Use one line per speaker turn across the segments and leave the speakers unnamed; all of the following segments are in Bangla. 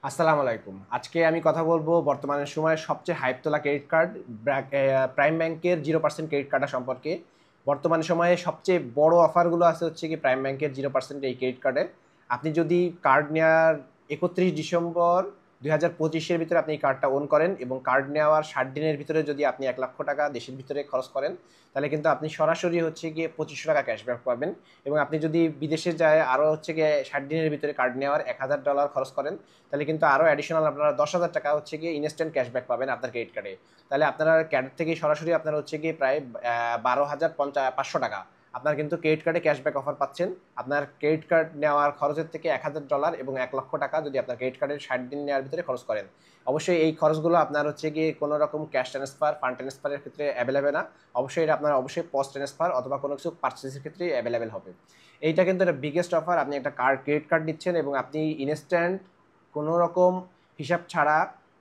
আসসালামু আলাইকুম। আজকে আমি কথা বলবো বর্তমানের সময়ে সবচেয়ে হাইপ তোলা ক্রেডিট কার্ড প্রাইম ব্যাংকের 0% ক্রেডিট কার্ডটা সম্পর্কে। বর্তমান সময়ে সবচেয়ে বড় অফারগুলো আছে হচ্ছে কি প্রাইম ব্যাংকের 0% এই ক্রেডিট কার্ডে। আপনি যদি কার্ড নেওয়ার 31 ডিসেম্বর 2025-এর ভিতরে আপনি এই কার্ডটা ওন করেন এবং কার্ড নেওয়ার 60 দিনের ভিতরে যদি আপনি 1 লক্ষ টাকা দেশের ভিতরে খরচ করেন, তাহলে কিন্তু আপনি সরাসরি হচ্ছে গিয়ে 2500 টাকা ক্যাশব্যাক পাবেন। এবং আপনি যদি বিদেশে যায় আরও হচ্ছে গিয়ে 60 দিনের ভিতরে কার্ড নেওয়ার $1000 খরচ করেন, তাহলে কিন্তু আরও অ্যাডিশনাল আপনারা 10,000 টাকা হচ্ছে গিয়ে ইনস্ট্যান্ট ক্যাশব্যাক পাবেন আপনার ক্রেডিট কার্ডে। তাহলে আপনারা ক্যাড থেকে সরাসরি আপনার হচ্ছে গিয়ে প্রায় 12,500 টাকা আপনার কিন্তু ক্রেডিট কার্ডে ক্যাশব্যাক অফার পাচ্ছেন। আপনার ক্রেডিট কার্ড নেওয়ার খরচের থেকে $1,000 এবং 1 লক্ষ টাকা যদি আপনার ক্রেডিট কার্ডের 60 দিন নেওয়ার ভিতরে খরচ করেন। অবশ্যই এই খরচগুলো আপনার হচ্ছে গিয়ে কোনো রকম ক্যাশ ট্রান্সফার ফান্ড ট্রান্সফারের ক্ষেত্রে অ্যাভেলেবেল না। অবশ্যই এটা আপনার অবশ্যই পোস্ট ট্রান্সফার অথবা কোনো কিছু পার্চেসের ক্ষেত্রে অ্যাভেলেবেল হবে। এইটা কিন্তু একটা বিগেস্ট অফার। আপনি একটা ক্রেডিট কার্ড নিচ্ছেন এবং আপনি ইনস্ট্যান্ট কোনো রকম হিসাব ছাড়া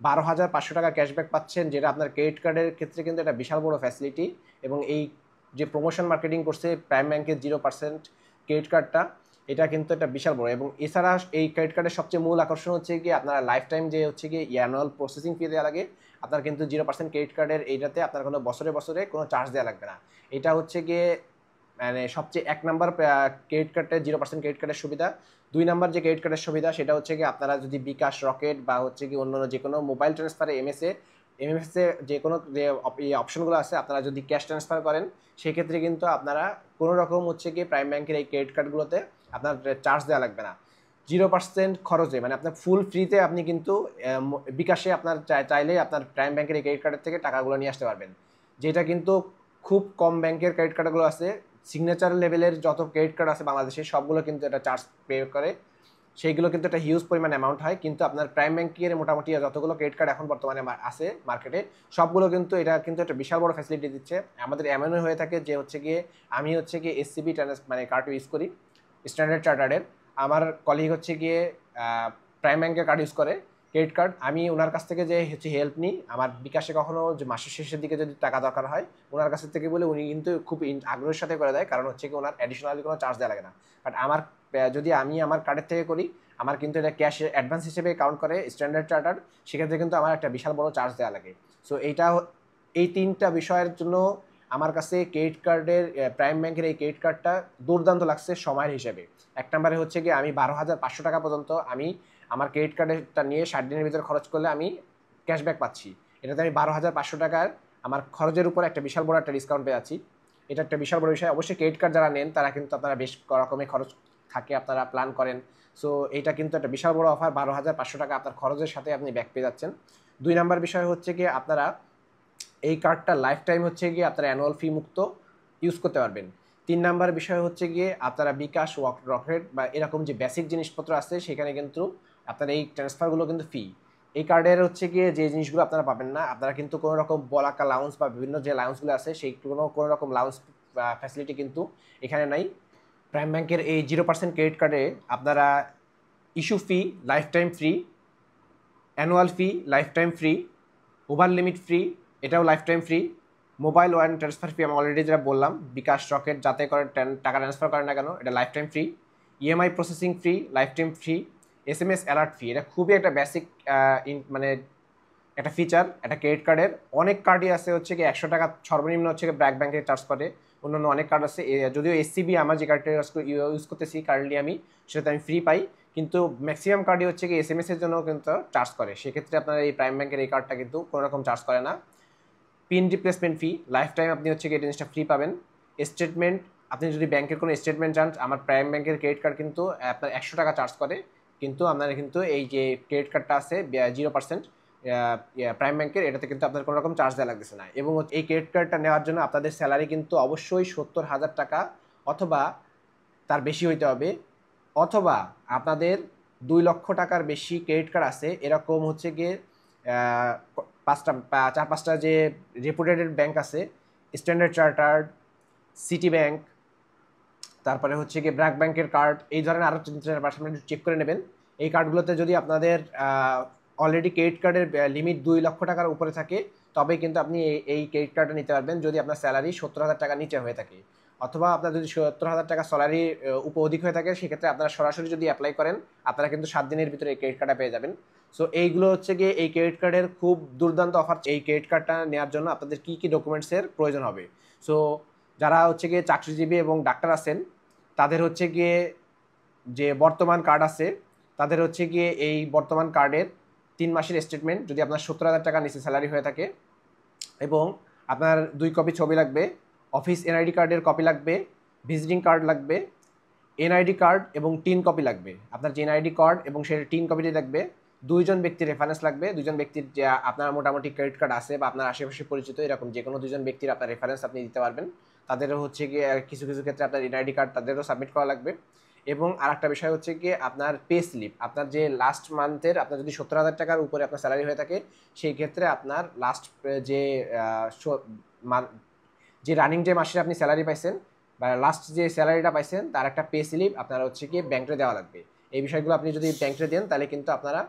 12,500 টাকা ক্যাশব্যাক পাচ্ছেন, যেটা আপনার ক্রেডিট কার্ডের ক্ষেত্রে কিন্তু একটা বিশাল বড় ফ্যাসিলিটি। এবং এই যে প্রমোশন মার্কেটিং করছে প্রাইম ব্যাংকের 0% ক্রেডিট কার্ডটা, এটা কিন্তু একটা বিশাল বড়। এবং এছাড়া এই ক্রেডিট কার্ডের সবচেয়ে মূল আকর্ষণ হচ্ছে কি আপনারা লাইফ টাইম যে হচ্ছে কি অ্যানুয়াল প্রসেসিং ফি দেওয়া লাগে, আপনার কিন্তু 0% ক্রেডিট কার্ডের এইটাতে আপনার কোনো বছরে বছরে কোনো চার্জ দেওয়া লাগবে না। এটা হচ্ছে গিয়ে মানে সবচেয়ে 1 নম্বর ক্রেডিট কার্ডের 0% ক্রেডিট কার্ডের সুবিধা। 2 নম্বর যে ক্রেডিট কার্ডের সুবিধা সেটা হচ্ছে কি আপনারা যদি বিকাশ, রকেট বা হচ্ছে কি অন্য যে কোনো মোবাইল ট্রান্সফারে এমএমএসে যে কোনো যে অপশনগুলো আছে, আপনারা যদি ক্যাশ ট্রান্সফার করেন সেক্ষেত্রে কিন্তু আপনারা কোনো রকম হচ্ছে কি প্রাইম ব্যাংকের এই ক্রেডিট কার্ডগুলোতে আপনার চার্জ দেওয়া লাগবে না। 0% খরচে মানে আপনার ফুল ফ্রিতে আপনি কিন্তু বিকাশে আপনার চাইলে আপনার প্রাইম ব্যাংকের এই ক্রেডিট কার্ডের থেকে টাকাগুলো নিয়ে আসতে পারবেন। যেটা কিন্তু খুব কম ব্যাংকের ক্রেডিট কার্ডগুলো আছে, সিগনেচার লেভেলের যত ক্রেডিট কার্ড আছে বাংলাদেশে সবগুলো কিন্তু এটা চার্জ পে করে। সেইগুলো কিন্তু একটা হিউজ পরিমাণ অ্যামাউন্ট হয়, কিন্তু আপনার প্রাইম ব্যাংকের মোটামুটি যতগুলো ক্রেডিট কার্ড এখন বর্তমানে আছে মার্কেটে সবগুলো কিন্তু এটা কিন্তু একটা বিশাল বড় ফ্যাসিলিটি দিচ্ছে। আমাদের এমনই হয়ে থাকে যে হচ্ছে গিয়ে আমি হচ্ছে গিয়ে এসসিবি মানে কার্ড ইউজ করি, স্ট্যান্ডার্ড চার্টার্ডের। আমার কলিগ হচ্ছে গিয়ে প্রাইম ব্যাংকের কার্ড ইউজ করে ক্রেডিট কার্ড। আমি ওনার কাছ থেকে যে হচ্ছে হেল্প নিই, আমার বিকাশে কখনো যে মাসের শেষের দিকে যদি টাকা দরকার হয় ওনার কাছ থেকে বলে উনি কিন্তু খুব আগ্রহের সাথে করে দেয়, কারণ হচ্ছে কি ওনার অ্যাডিশনালি কোনো চার্জ দেওয়া লাগে না। বাট আমার যদি আমি আমার কার্ডের থেকে করি, আমার কিন্তু এটা ক্যাশ অ্যাডভান্স হিসেবে কাউন্ট করে স্ট্যান্ডার্ড চার্টার, সেক্ষেত্রে কিন্তু আমার একটা বিশাল বড় চার্জ দেওয়া লাগে। সো এই 3টা বিষয়ের জন্য আমার কাছে ক্রেডিট কার্ডের প্রাইম ব্যাংকের এই ক্রেডিট কার্ডটা দুর্দান্ত লাগছে সময়ের হিসেবে। 1 নম্বরে হচ্ছে কি আমি 12,500 টাকা পর্যন্ত আমি আমার ক্রেডিট কার্ডেরটা নিয়ে 60 দিনের ভিতরে খরচ করলে আমি ক্যাশব্যাক পাচ্ছি। এটাতে আমি 12,500 টাকার আমার খরচের উপর একটা বিশাল বড় একটা ডিসকাউন্ট পেয়ে যাচ্ছি। এটা একটা বিশাল বড় বিষয়। অবশ্যই ক্রেডিট কার্ড যারা নেন তারা কিন্তু আপনারা বেশ রকমের খরচ থাকে আপনারা প্ল্যান করেন। সো এটা কিন্তু একটা বিশাল বড় অফার, 12,500 টাকা আপনার খরচের সাথে আপনি ব্যাক পেয়ে যাচ্ছেন। 2 নম্বর বিষয় হচ্ছে কি আপনারা এই কার্ডটা লাইফ টাইম হচ্ছে গিয়ে আপনারা অ্যানুয়াল ফি মুক্ত ইউজ করতে পারবেন। 3 নম্বর বিষয় হচ্ছে গিয়ে আপনারা বিকাশ, রকেট বা এরকম যে বেসিক জিনিসপত্র আছে সেখানে কিন্তু আপনার এই ট্রান্সফারগুলো কিন্তু ফি। এই কার্ডের হচ্ছে গিয়ে যে জিনিসগুলো আপনারা পাবেন না, আপনারা কিন্তু কোনো রকম বলাকা লাউন্স বা বিভিন্ন যে লাউন্সগুলো আছে সেই কোনো রকম লাউন্স ফ্যাসিলিটি কিন্তু এখানে নাই। প্রাইম ব্যাংকের এই 0% ক্রেডিট কার্ডে আপনারা issue fee lifetime free, annual fee lifetime free, over limit free, এটাও lifetime free. Mobile one transfer fee আমি অলরেডি যেটা বললাম, বিকাশ, রকেট যাতে করে টাকা ট্রান্সফার করেন না কেন এটা life time free. EMI processing free, life time free. SMS alert ফি, এটা খুবই একটা বেসিক মানে একটা ফিচার একটা ক্রেডিট কার্ডের। অনেক কার্ডই আছে হচ্ছে কি 100 টাকা সর্বনিম্ন হচ্ছে কি ব্র্যাক ব্যাংকে চার্জ করে, অন্যান্য অনেক কার্ড আছে। যদিও এসসিবি আমার যে কার্ডটা ইউজ করতেছি কারেন্টলি আমি, সেটাতে আমি ফ্রি পাই, কিন্তু ম্যাক্সিমাম কার্ডই হচ্ছে কি এসএমএস এর জন্য কিন্তু চার্জ করে। সেক্ষেত্রে আপনার এই প্রাইম ব্যাংকের এই কার্ডটা কিন্তু কোনো রকম চার্জ করে না। পিন রিপ্লেসমেন্ট ফি লাইফ টাইম আপনি হচ্ছে কি এই জিনিসটা ফ্রি পাবেন। স্টেটমেন্ট, আপনি যদি ব্যাংকের কোনো স্টেটমেন্ট চান, আমার প্রাইম ব্যাংকের ক্রেডিট কার্ড কিন্তু আপনার 100 টাকা চার্জ করে, কিন্তু আপনার কিন্তু এই যে ক্রেডিট কার্ডটা আছে 0% প্রাইম ব্যাংকের, এটাতে কিন্তু আপনার কোনো রকম চার্জ দেওয়া লাগতেছে না। এবং এই ক্রেডিট কার্ডটা নেওয়ার জন্য আপনাদের স্যালারি কিন্তু অবশ্যই 70,000 টাকা অথবা তার বেশি হইতে হবে, অথবা আপনাদের 2 লক্ষ টাকার বেশি ক্রেডিট কার্ড আছে এরকম হচ্ছে গিয়ে 4-5টা যে রেপুটেটেড ব্যাংক আছে, স্ট্যান্ডার্ড চার্টার্ড, সিটি ব্যাংক, তারপরে হচ্ছে গিয়ে ব্র্যাক ব্যাংকের কার্ড, এই ধরনের আরও 3-4 আপনি চেক করে নেবেন। এই কার্ডগুলোতে যদি আপনাদের অলরেডি ক্রেডিট কার্ডের লিমিট 2 লক্ষ টাকার উপরে থাকে, তবে কিন্তু আপনি এই ক্রেডিট কার্ডটা নিতে পারবেন যদি আপনার স্যালারি 70,000 টাকা নিচে হয়ে থাকে। অথবা আপনার যদি 70,000 টাকা স্যালারি অধিক হয়ে থাকে, সেক্ষেত্রে আপনারা সরাসরি যদি অ্যাপ্লাই করেন, আপনারা কিন্তু 7 দিনের ভিতরে এই ক্রেডিট কার্ডটা পেয়ে যাবেন। সো এইগুলো হচ্ছে গিয়ে এই ক্রেডিট কার্ডের খুব দুর্দান্ত অফার। এই ক্রেডিট কার্ডটা নেওয়ার জন্য আপনাদের কী কী ডকুমেন্টসের প্রয়োজন হবে। সো যারা হচ্ছে গিয়ে চাকরিজীবী এবং ডাক্তার আছেন, তাদের হচ্ছে গিয়ে যে বর্তমান কার্ড আছে, তাদের হচ্ছে গিয়ে এই বর্তমান কার্ডের 3 মাসের স্টেটমেন্ট, যদি আপনার 70,000 টাকা নিচে স্যালারি হয়ে থাকে, এবং আপনার 2 কপি ছবি লাগবে, অফিস এনআইডি কার্ডের কপি লাগবে, ভিজিটিং কার্ড লাগবে, এনআইডি কার্ড এবং 3 কপি লাগবে। আপনার যে এনআইডি কার্ড এবং সেটা 3 কপিটি লাগবে। 2 জন ব্যক্তির রেফারেন্স লাগবে, 2 জন ব্যক্তির যে আপনার মোটামুটি ক্রেডিট কার্ড আছে বা আপনার আশেপাশে পরিচিত এরকম যে কোনো 2 জন ব্যক্তির আপনার রেফারেন্স আপনি দিতে পারবেন। তাদেরও হচ্ছে গিয়ে কিছু কিছু ক্ষেত্রে আপনার এনআইডি কার্ড তাদেরও সাবমিট করা লাগবে। এবং আরেকটা বিষয় হচ্ছে গিয়ে আপনার পে স্লিপ, আপনার যে লাস্ট মান্থের আপনার যদি 70,000 টাকার উপরে আপনার স্যালারি হয়ে থাকে, সেই ক্ষেত্রে আপনার লাস্ট যে যে রানিং যে মাসে আপনি স্যালারি পাইছেন বা লাস্ট যে স্যালারিটা পাইছেন, তার একটা পে স্লিপ আপনারা হচ্ছে গিয়ে ব্যাংকে দেওয়া লাগবে। এই বিষয়গুলো আপনি যদি ব্যাংকে দেন, তাহলে কিন্তু আপনারা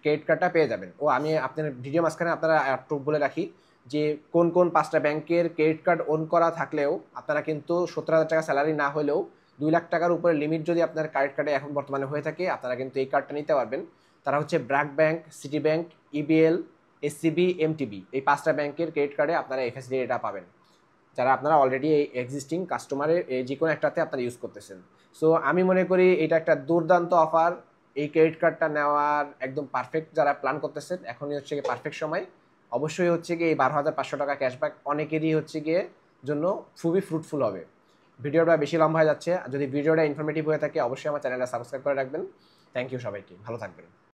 ক্রেডিট কার্ডটা পেয়ে যাবেন। ও আমি আপনার ভিডিও মাঝখানে আপনারা একটু বলে রাখি যে কোন কোন 5টা ব্যাংকের ক্রেডিট কার্ড অন করা থাকলেও আপনারা কিন্তু 70,000 টাকা স্যালারি না হলেও 2 লাখ টাকার উপরে লিমিট যদি আপনার ক্রেডিট কার্ডে এখন বর্তমানে হয়ে থাকে, আপনারা কিন্তু এই কার্ডটা নিতে পারবেন। তারা হচ্ছে BRAC bank, city bank, EBL, SCB, MTB, এই 5টা ব্যাংকের ক্রেডিট কার্ডে আপনারা এই ফ্যাসিলিটিটা পাবেন, যারা আপনারা অলরেডি এই এক্সিস্টিং কাস্টমারের যে কোনো একটাতে আপনারা ইউজ করতেছেন। সো আমি মনে করি এটা একটা দুর্দান্ত অফার। এই ক্রেডিট কার্ডটা নেওয়ার একদম পারফেক্ট যারা প্ল্যান করতেছেন, এখনই হচ্ছে গিয়ে পারফেক্ট সময়। অবশ্যই হচ্ছে গিয়ে এই 12,500 টাকা ক্যাশব্যাক অনেকেরই হচ্ছে গিয়ে জন্য খুবই ফ্রুটফুল হবে। ভিডিওটা বেশি লম্বা হয়ে যাচ্ছে, যদি ভিডিওটা ইনফরমেটিভ হয়ে থাকে অবশ্যই আমার চ্যানেলটা সাবস্ক্রাইব করে রাখবেন। থ্যাংক ইউ সবাইকে, ভালো থাকবেন।